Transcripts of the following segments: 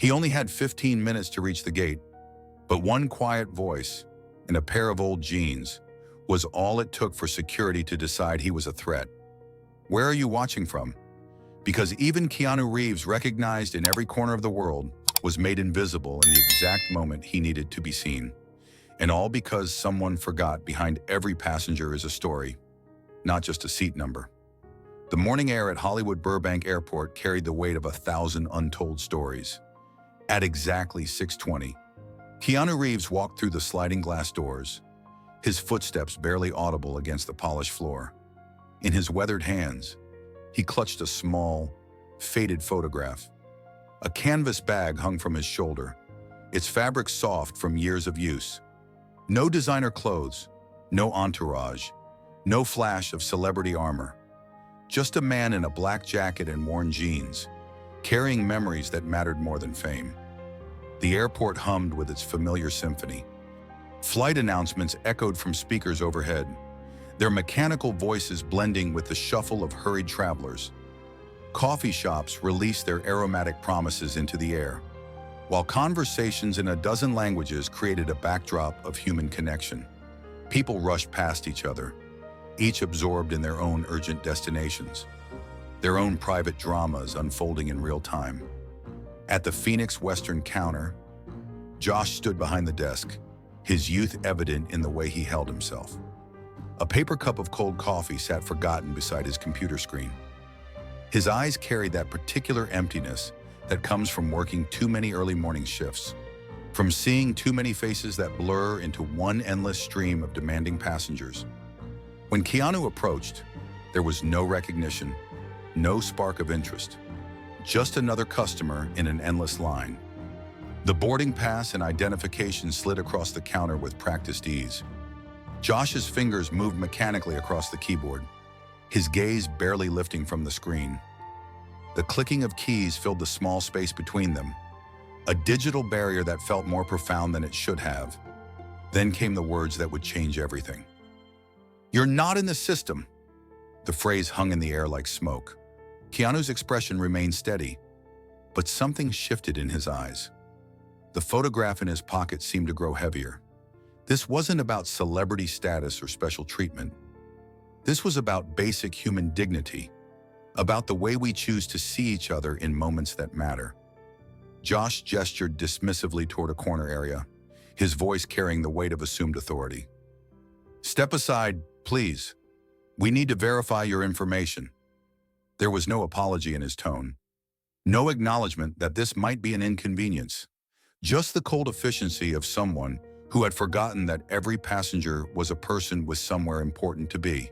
He only had 15 minutes to reach the gate, but one quiet voice and a pair of old jeans was all it took for security to decide he was a threat. "Where are you watching from?" Because even Keanu Reeves, recognized in every corner of the world, was made invisible in the exact moment he needed to be seen. And all because someone forgot behind every passenger is a story, not just a seat number. The morning air at Hollywood Burbank Airport carried the weight of 1,000 untold stories. At exactly 6:20, Keanu Reeves walked through the sliding glass doors, his footsteps barely audible against the polished floor. In his weathered hands, he clutched a small, faded photograph. A canvas bag hung from his shoulder, its fabric soft from years of use. No designer clothes, no entourage, no flash of celebrity armor. Just a man in a black jacket and worn jeans, carrying memories that mattered more than fame. The airport hummed with its familiar symphony. Flight announcements echoed from speakers overhead, their mechanical voices blending with the shuffle of hurried travelers. Coffee shops released their aromatic promises into the air, while conversations in a dozen languages created a backdrop of human connection. People rushed past each other, each absorbed in their own urgent destinations, their own private dramas unfolding in real time. At the Phoenix Western counter, Josh stood behind the desk, his youth evident in the way he held himself. A paper cup of cold coffee sat forgotten beside his computer screen. His eyes carried that particular emptiness that comes from working too many early morning shifts, from seeing too many faces that blur into one endless stream of demanding passengers. When Keanu approached, there was no recognition, no spark of interest, just another customer in an endless line. The boarding pass and identification slid across the counter with practiced ease. Josh's fingers moved mechanically across the keyboard, his gaze barely lifting from the screen. The clicking of keys filled the small space between them, a digital barrier that felt more profound than it should have. Then came the words that would change everything. "You're not in the system." The phrase hung in the air like smoke. Keanu's expression remained steady, but something shifted in his eyes. The photograph in his pocket seemed to grow heavier. This wasn't about celebrity status or special treatment. This was about basic human dignity, about the way we choose to see each other in moments that matter. Josh gestured dismissively toward a corner area, his voice carrying the weight of assumed authority. "Step aside, please. We need to verify your information." There was no apology in his tone, no acknowledgement that this might be an inconvenience, just the cold efficiency of someone who had forgotten that every passenger was a person with somewhere important to be.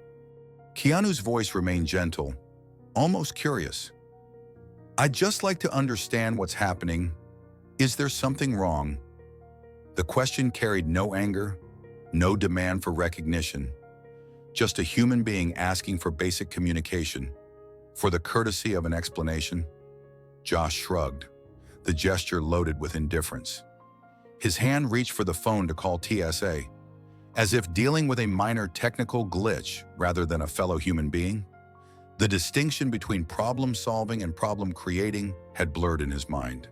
Keanu's voice remained gentle, almost curious. "I'd just like to understand what's happening. Is there something wrong?" The question carried no anger, no demand for recognition, just a human being asking for basic communication, for the courtesy of an explanation. Josh shrugged, the gesture loaded with indifference. His hand reached for the phone to call TSA, as if dealing with a minor technical glitch rather than a fellow human being. The distinction between problem-solving and problem-creating had blurred in his mind,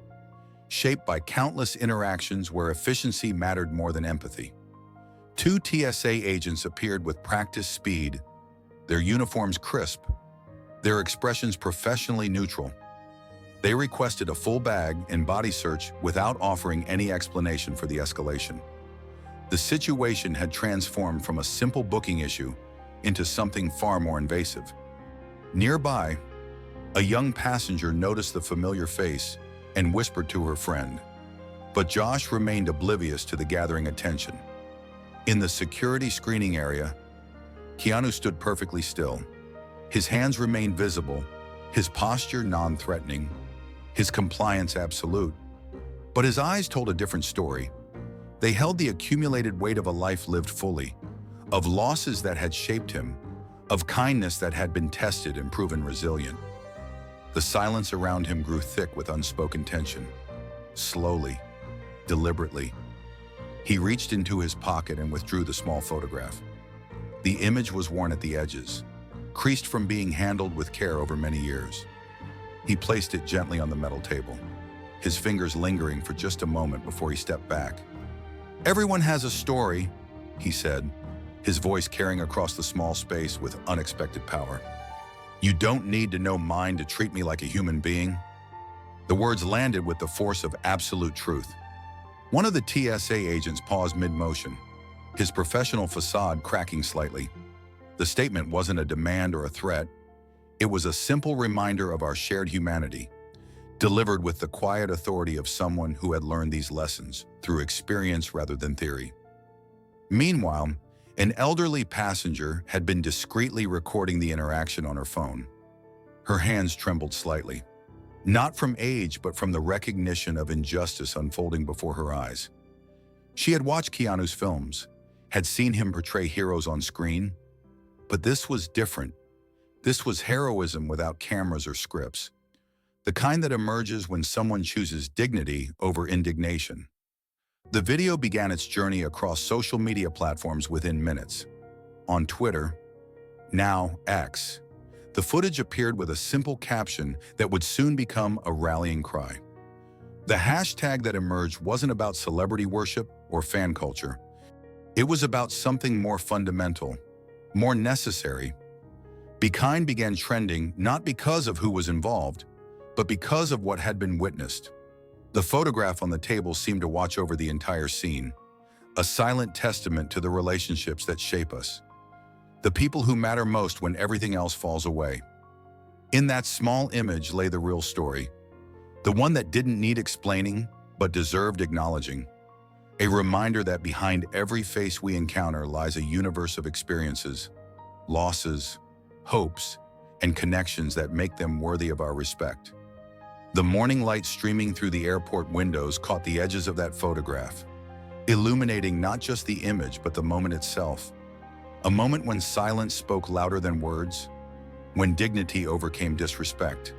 shaped by countless interactions where efficiency mattered more than empathy. Two TSA agents appeared with practiced speed, their uniforms crisp, their expressions professionally neutral. They requested a full bag and body search without offering any explanation for the escalation. The situation had transformed from a simple booking issue into something far more invasive. Nearby, a young passenger noticed the familiar face and whispered to her friend, but Josh remained oblivious to the gathering attention. In the security screening area, Keanu stood perfectly still. His hands remained visible, his posture non-threatening, his compliance absolute. But his eyes told a different story. They held the accumulated weight of a life lived fully, of losses that had shaped him, of kindness that had been tested and proven resilient. The silence around him grew thick with unspoken tension. Slowly, deliberately, he reached into his pocket and withdrew the small photograph. The image was worn at the edges, creased from being handled with care over many years. He placed it gently on the metal table. his fingers lingering for just a moment before he stepped back. "Everyone has a story," he said, his voice carrying across the small space with unexpected power. "You don't need to know mine to treat me like a human being." The words landed with the force of absolute truth. One of the TSA agents paused mid-motion, his professional facade cracking slightly. The statement wasn't a demand or a threat. It was a simple reminder of our shared humanity, delivered with the quiet authority of someone who had learned these lessons through experience rather than theory. Meanwhile, an elderly passenger had been discreetly recording the interaction on her phone. Her hands trembled slightly, not from age but from the recognition of injustice unfolding before her eyes. She had watched Keanu's films, had seen him portray heroes on screen, but this was different. This was heroism without cameras or scripts, the kind that emerges when someone chooses dignity over indignation. The video began its journey across social media platforms within minutes. On Twitter, now X, the footage appeared with a simple caption that would soon become a rallying cry. The hashtag that emerged wasn't about celebrity worship or fan culture. It was about something more fundamental, more necessary. BeKind began trending not because of who was involved, but because of what had been witnessed. The photograph on the table seemed to watch over the entire scene, a silent testament to the relationships that shape us, the people who matter most when everything else falls away. In that small image lay the real story, the one that didn't need explaining, but deserved acknowledging. A reminder that behind every face we encounter lies a universe of experiences, losses, hopes, and connections that make them worthy of our respect. The morning light streaming through the airport windows caught the edges of that photograph, illuminating not just the image but the moment itself. A moment when silence spoke louder than words, when dignity overcame disrespect,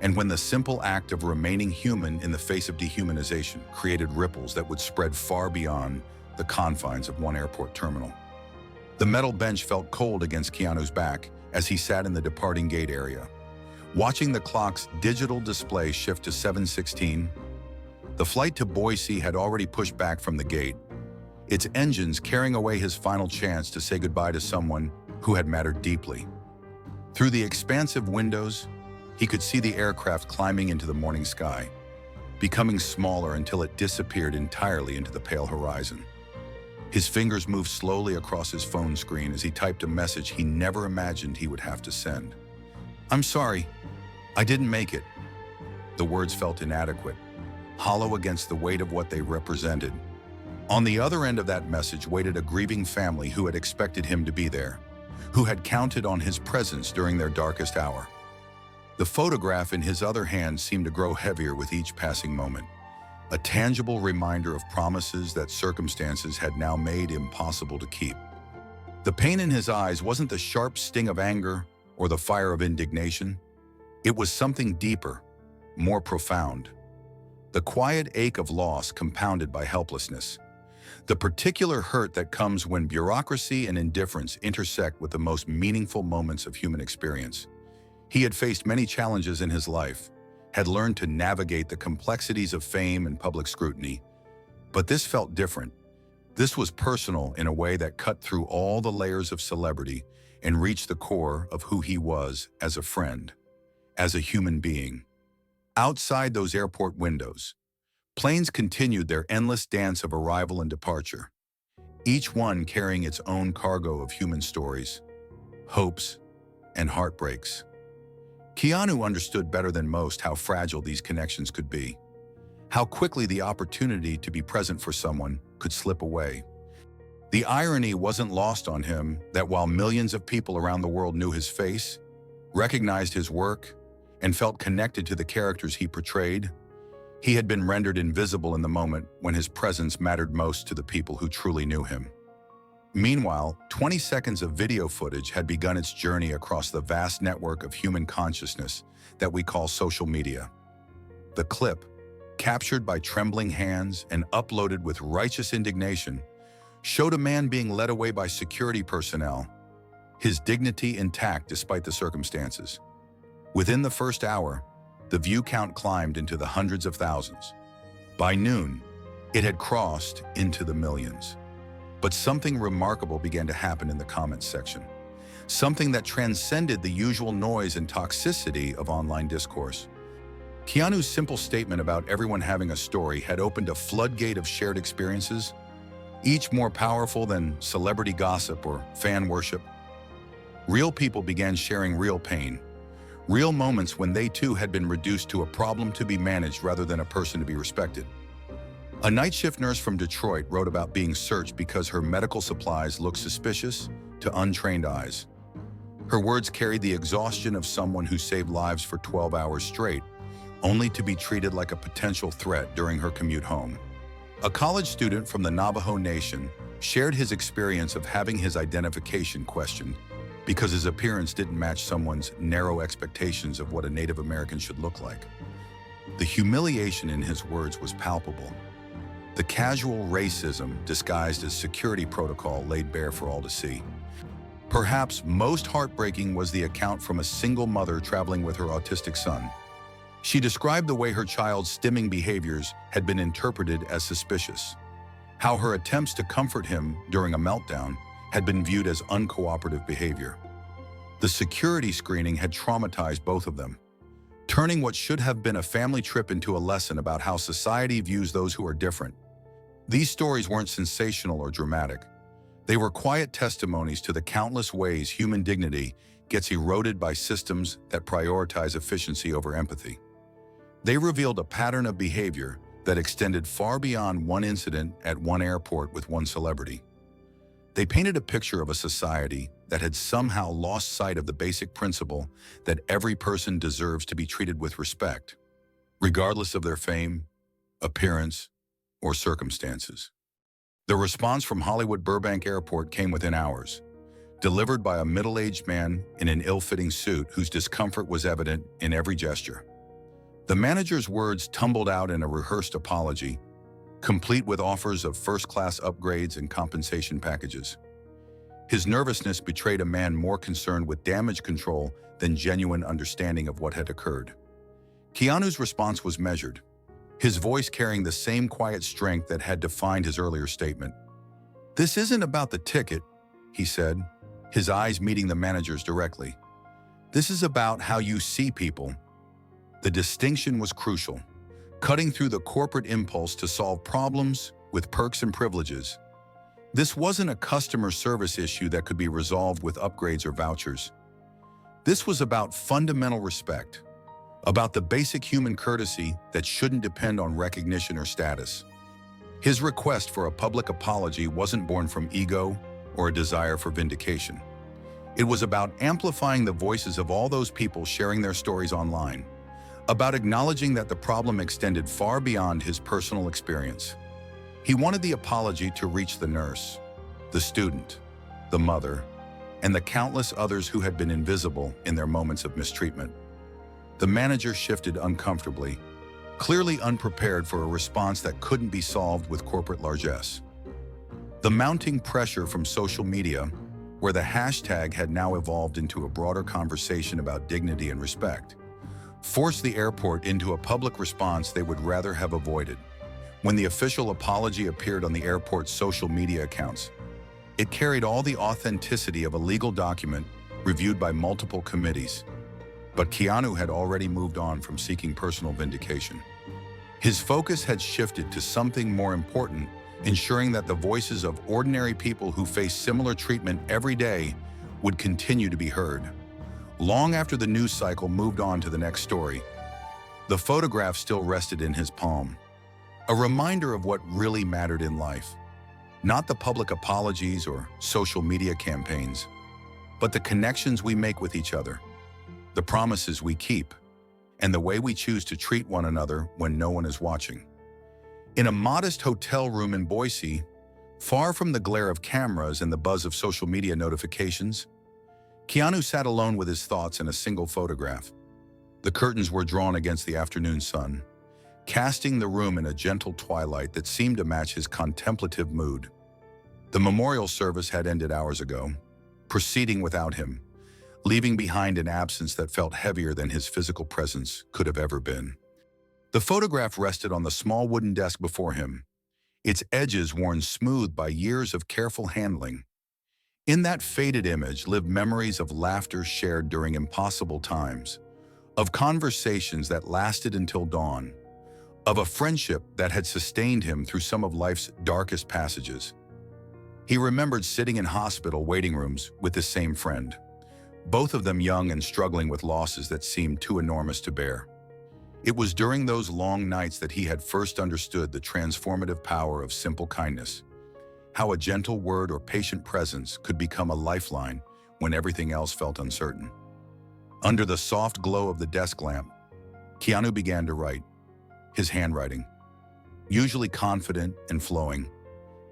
and when the simple act of remaining human in the face of dehumanization created ripples that would spread far beyond the confines of one airport terminal. The metal bench felt cold against Keanu's back as he sat in the departing gate area, watching the clock's digital display shift to 7:16. The flight to Boise had already pushed back from the gate, its engines carrying away his final chance to say goodbye to someone who had mattered deeply. Through the expansive windows, he could see the aircraft climbing into the morning sky, becoming smaller until it disappeared entirely into the pale horizon. His fingers moved slowly across his phone screen as he typed a message he never imagined he would have to send. "I'm sorry, I didn't make it." The words felt inadequate, hollow against the weight of what they represented. On the other end of that message waited a grieving family who had expected him to be there, who had counted on his presence during their darkest hour. The photograph in his other hand seemed to grow heavier with each passing moment, a tangible reminder of promises that circumstances had now made impossible to keep. The pain in his eyes wasn't the sharp sting of anger or the fire of indignation. It was something deeper, more profound. The quiet ache of loss compounded by helplessness. The particular hurt that comes when bureaucracy and indifference intersect with the most meaningful moments of human experience. He had faced many challenges in his life, had learned to navigate the complexities of fame and public scrutiny. But this felt different. This was personal in a way that cut through all the layers of celebrity and reached the core of who he was as a friend, as a human being. Outside those airport windows, planes continued their endless dance of arrival and departure, each one carrying its own cargo of human stories, hopes, and heartbreaks. Keanu understood better than most how fragile these connections could be, how quickly the opportunity to be present for someone could slip away. The irony wasn't lost on him that while millions of people around the world knew his face, recognized his work, and felt connected to the characters he portrayed, he had been rendered invisible in the moment when his presence mattered most to the people who truly knew him. Meanwhile, 20 seconds of video footage had begun its journey across the vast network of human consciousness that we call social media. The clip, captured by trembling hands and uploaded with righteous indignation, showed a man being led away by security personnel, his dignity intact despite the circumstances. Within the first hour, the view count climbed into the hundreds of thousands. By noon, it had crossed into the millions. But something remarkable began to happen in the comments section. Something that transcended the usual noise and toxicity of online discourse. Keanu's simple statement about everyone having a story had opened a floodgate of shared experiences, each more powerful than celebrity gossip or fan worship. Real people began sharing real pain, real moments when they too had been reduced to a problem to be managed rather than a person to be respected. A night shift nurse from Detroit wrote about being searched because her medical supplies looked suspicious to untrained eyes. Her words carried the exhaustion of someone who saved lives for 12 hours straight, only to be treated like a potential threat during her commute home. A college student from the Navajo Nation shared his experience of having his identification questioned because his appearance didn't match someone's narrow expectations of what a Native American should look like. The humiliation in his words was palpable. The casual racism disguised as security protocol laid bare for all to see. Perhaps most heartbreaking was the account from a single mother traveling with her autistic son. She described the way her child's stimming behaviors had been interpreted as suspicious, how her attempts to comfort him during a meltdown had been viewed as uncooperative behavior. The security screening had traumatized both of them, turning what should have been a family trip into a lesson about how society views those who are different. These stories weren't sensational or dramatic. They were quiet testimonies to the countless ways human dignity gets eroded by systems that prioritize efficiency over empathy. They revealed a pattern of behavior that extended far beyond one incident at one airport with one celebrity. They painted a picture of a society that had somehow lost sight of the basic principle that every person deserves to be treated with respect, regardless of their fame, appearance, or circumstances. The response from Hollywood Burbank Airport came within hours, delivered by a middle-aged man in an ill-fitting suit whose discomfort was evident in every gesture. The manager's words tumbled out in a rehearsed apology, complete with offers of first-class upgrades and compensation packages. His nervousness betrayed a man more concerned with damage control than genuine understanding of what had occurred. Keanu's response was measured, his voice carrying the same quiet strength that had defined his earlier statement. "This isn't about the ticket," he said, his eyes meeting the manager's directly. "This is about how you see people." The distinction was crucial, cutting through the corporate impulse to solve problems with perks and privileges. This wasn't a customer service issue that could be resolved with upgrades or vouchers. This was about fundamental respect, about the basic human courtesy that shouldn't depend on recognition or status. His request for a public apology wasn't born from ego or a desire for vindication. It was about amplifying the voices of all those people sharing their stories online, about acknowledging that the problem extended far beyond his personal experience. He wanted the apology to reach the nurse, the student, the mother, and the countless others who had been invisible in their moments of mistreatment. The manager shifted uncomfortably, clearly unprepared for a response that couldn't be solved with corporate largesse. The mounting pressure from social media, where the hashtag had now evolved into a broader conversation about dignity and respect, forced the airport into a public response they would rather have avoided. When the official apology appeared on the airport's social media accounts, it carried all the authenticity of a legal document reviewed by multiple committees. But Keanu had already moved on from seeking personal vindication. His focus had shifted to something more important, ensuring that the voices of ordinary people who face similar treatment every day would continue to be heard. Long after the news cycle moved on to the next story, the photograph still rested in his palm. A reminder of what really mattered in life. Not the public apologies or social media campaigns, but the connections we make with each other, the promises we keep, and the way we choose to treat one another when no one is watching. In a modest hotel room in Boise, far from the glare of cameras and the buzz of social media notifications, Keanu sat alone with his thoughts in a single photograph. The curtains were drawn against the afternoon sun, casting the room in a gentle twilight that seemed to match his contemplative mood. The memorial service had ended hours ago, proceeding without him, leaving behind an absence that felt heavier than his physical presence could have ever been. The photograph rested on the small wooden desk before him, its edges worn smooth by years of careful handling. In that faded image lived memories of laughter shared during impossible times, of conversations that lasted until dawn, of a friendship that had sustained him through some of life's darkest passages. He remembered sitting in hospital waiting rooms with this same friend, both of them young and struggling with losses that seemed too enormous to bear. It was during those long nights that he had first understood the transformative power of simple kindness, how a gentle word or patient presence could become a lifeline when everything else felt uncertain. Under the soft glow of the desk lamp, Keanu began to write. His handwriting, usually confident and flowing,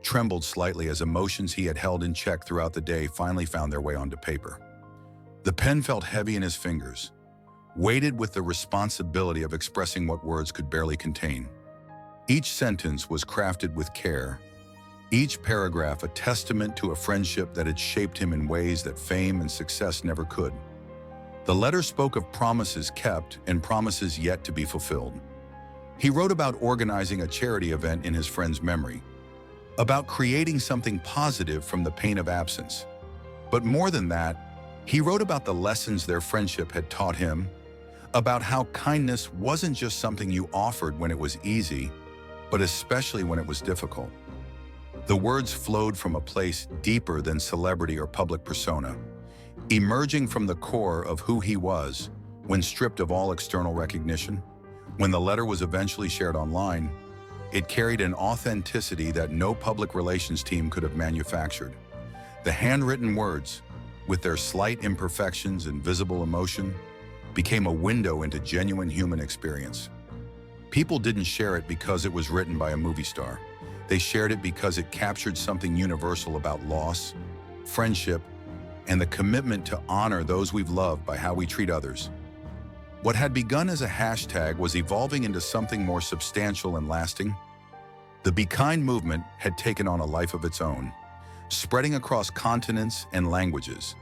trembled slightly as emotions he had held in check throughout the day finally found their way onto paper. The pen felt heavy in his fingers, weighted with the responsibility of expressing what words could barely contain. Each sentence was crafted with care, each paragraph a testament to a friendship that had shaped him in ways that fame and success never could. The letter spoke of promises kept and promises yet to be fulfilled. He wrote about organizing a charity event in his friend's memory, about creating something positive from the pain of absence. But more than that, he wrote about the lessons their friendship had taught him, about how kindness wasn't just something you offered when it was easy, but especially when it was difficult. The words flowed from a place deeper than celebrity or public persona, emerging from the core of who he was when stripped of all external recognition. When the letter was eventually shared online, it carried an authenticity that no public relations team could have manufactured. The handwritten words, with their slight imperfections and visible emotion, became a window into genuine human experience. People didn't share it because it was written by a movie star. They shared it because it captured something universal about loss, friendship, and the commitment to honor those we've loved by how we treat others. What had begun as a hashtag was evolving into something more substantial and lasting. The BeKind movement had taken on a life of its own, spreading across continents and languages,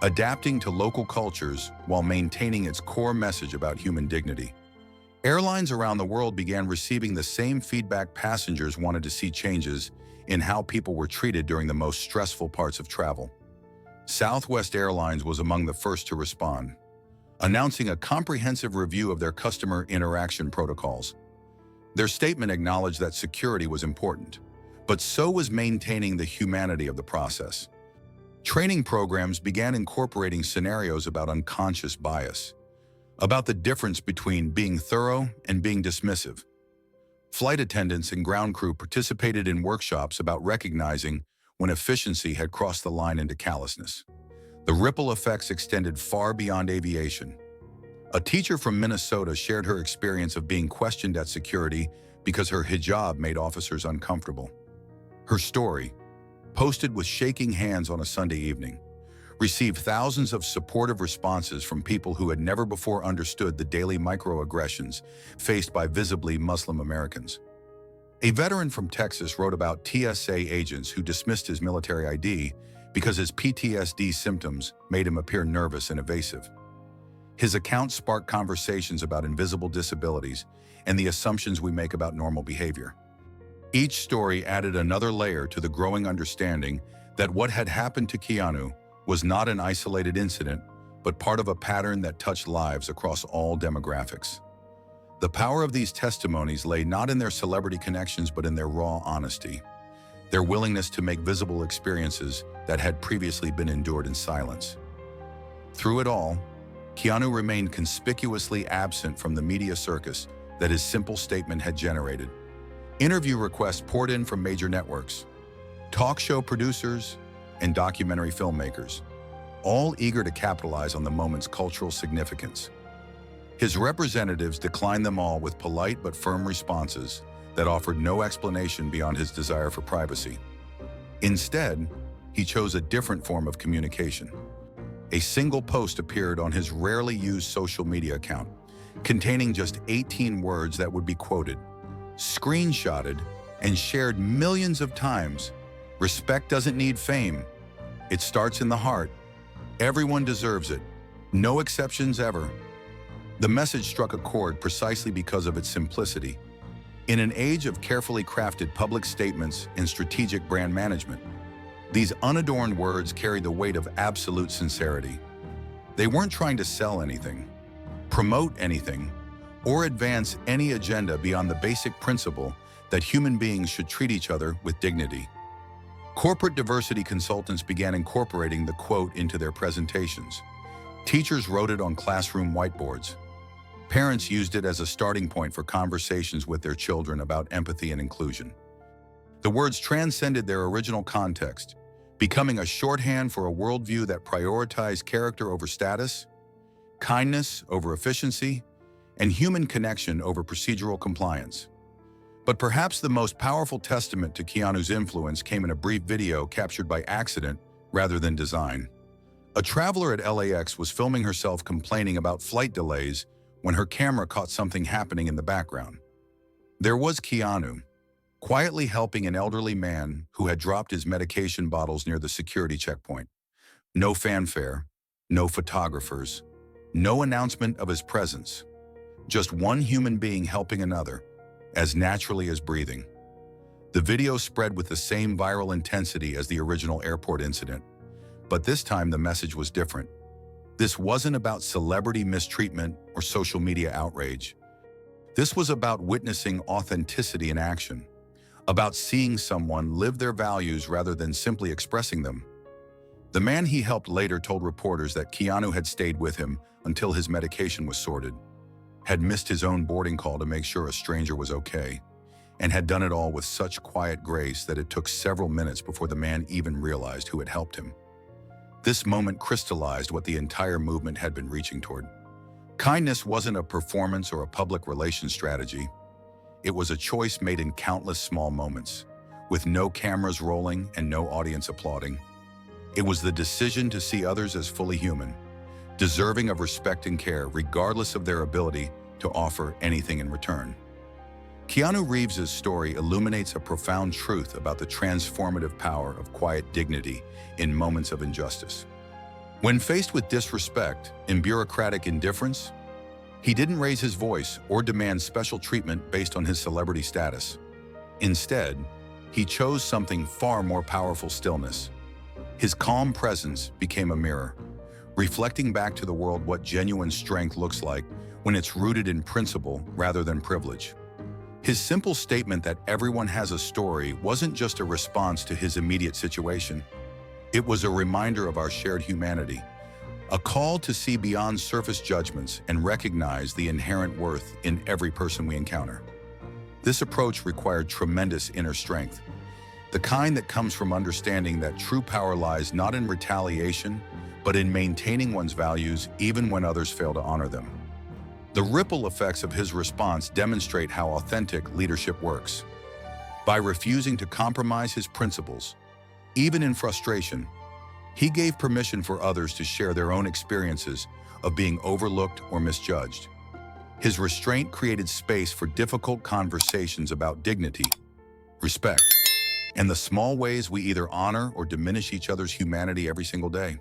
adapting to local cultures while maintaining its core message about human dignity. Airlines around the world began receiving the same feedback. Passengers wanted to see changes in how people were treated during the most stressful parts of travel. Southwest Airlines was among the first to respond, announcing a comprehensive review of their customer interaction protocols. Their statement acknowledged that security was important, but so was maintaining the humanity of the process. Training programs began incorporating scenarios about unconscious bias, about the difference between being thorough and being dismissive. Flight attendants and ground crew participated in workshops about recognizing when efficiency had crossed the line into callousness. The ripple effects extended far beyond aviation. A teacher from Minnesota shared her experience of being questioned at security because her hijab made officers uncomfortable. Her story, posted with shaking hands on a Sunday evening, received thousands of supportive responses from people who had never before understood the daily microaggressions faced by visibly Muslim Americans. A veteran from Texas wrote about TSA agents who dismissed his military ID because his PTSD symptoms made him appear nervous and evasive. His account sparked conversations about invisible disabilities and the assumptions we make about normal behavior. Each story added another layer to the growing understanding that what had happened to Keanu was not an isolated incident, but part of a pattern that touched lives across all demographics. The power of these testimonies lay not in their celebrity connections, but in their raw honesty, their willingness to make visible experiences that had previously been endured in silence. Through it all, Keanu remained conspicuously absent from the media circus that his simple statement had generated. Interview requests poured in from major networks, talk show producers, and documentary filmmakers, all eager to capitalize on the moment's cultural significance. His representatives declined them all with polite but firm responses that offered no explanation beyond his desire for privacy. Instead, he chose a different form of communication. A single post appeared on his rarely used social media account, containing just 18 words that would be quoted, screenshotted, and shared millions of times. Respect doesn't need fame. It starts in the heart. Everyone deserves it. No exceptions ever. The message struck a chord precisely because of its simplicity. In an age of carefully crafted public statements and strategic brand management, these unadorned words carried the weight of absolute sincerity. They weren't trying to sell anything, promote anything, or advance any agenda beyond the basic principle that human beings should treat each other with dignity. Corporate diversity consultants began incorporating the quote into their presentations. Teachers wrote it on classroom whiteboards. Parents used it as a starting point for conversations with their children about empathy and inclusion. The words transcended their original context, becoming a shorthand for a worldview that prioritized character over status, kindness over efficiency, and human connection over procedural compliance. But perhaps the most powerful testament to Keanu's influence came in a brief video captured by accident rather than design. A traveler at LAX was filming herself complaining about flight delays when her camera caught something happening in the background. There was Keanu, quietly helping an elderly man who had dropped his medication bottles near the security checkpoint. No fanfare, no photographers, no announcement of his presence. Just one human being helping another, as naturally as breathing. The video spread with the same viral intensity as the original airport incident, but this time the message was different. This wasn't about celebrity mistreatment or social media outrage. This was about witnessing authenticity in action, about seeing someone live their values rather than simply expressing them. The man he helped later told reporters that Keanu had stayed with him until his medication was sorted, had missed his own boarding call to make sure a stranger was okay, and had done it all with such quiet grace that it took several minutes before the man even realized who had helped him. This moment crystallized what the entire movement had been reaching toward. Kindness wasn't a performance or a public relations strategy. It was a choice made in countless small moments, with no cameras rolling and no audience applauding. It was the decision to see others as fully human, deserving of respect and care regardless of their ability to offer anything in return. Keanu Reeves' story illuminates a profound truth about the transformative power of quiet dignity in moments of injustice. When faced with disrespect and bureaucratic indifference, he didn't raise his voice or demand special treatment based on his celebrity status. Instead, he chose something far more powerful: stillness. His calm presence became a mirror, reflecting back to the world what genuine strength looks like when it's rooted in principle rather than privilege. His simple statement that everyone has a story wasn't just a response to his immediate situation. It was a reminder of our shared humanity, a call to see beyond surface judgments and recognize the inherent worth in every person we encounter. This approach required tremendous inner strength, the kind that comes from understanding that true power lies not in retaliation, but in maintaining one's values even when others fail to honor them. The ripple effects of his response demonstrate how authentic leadership works. By refusing to compromise his principles, even in frustration, he gave permission for others to share their own experiences of being overlooked or misjudged. His restraint created space for difficult conversations about dignity, respect, and the small ways we either honor or diminish each other's humanity every single day.